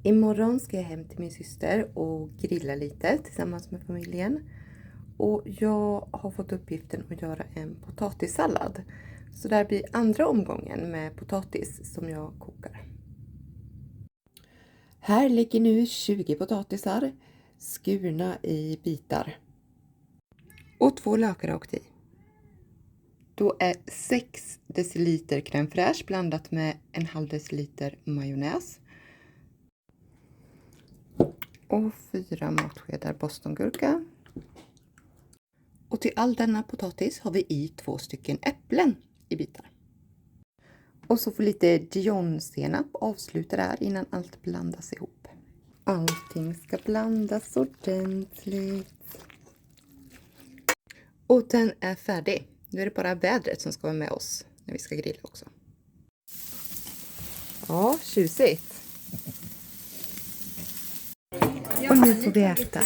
Imorgon ska jag hem till min syster och grilla lite tillsammans med familjen. Och jag har fått uppgiften att göra en potatissallad. Så det här blir andra omgången med potatis som jag kokar. Här ligger nu 20 potatisar skurna i bitar. Och 2 lökar rakt i. Då är 6 deciliter crème fraîche blandat med en halv deciliter majonnäs. Och 4 matskedar bostongurka. Och till all denna potatis har vi i 2 stycken äpplen i bitar. Och så får lite dijonsenap avsluta där innan allt blandas ihop. Allting ska blandas ordentligt. Och den är färdig. Nu är det bara vädret som ska vara med oss när vi ska grilla också. Ja, tjusigt. Och nu får vi äta.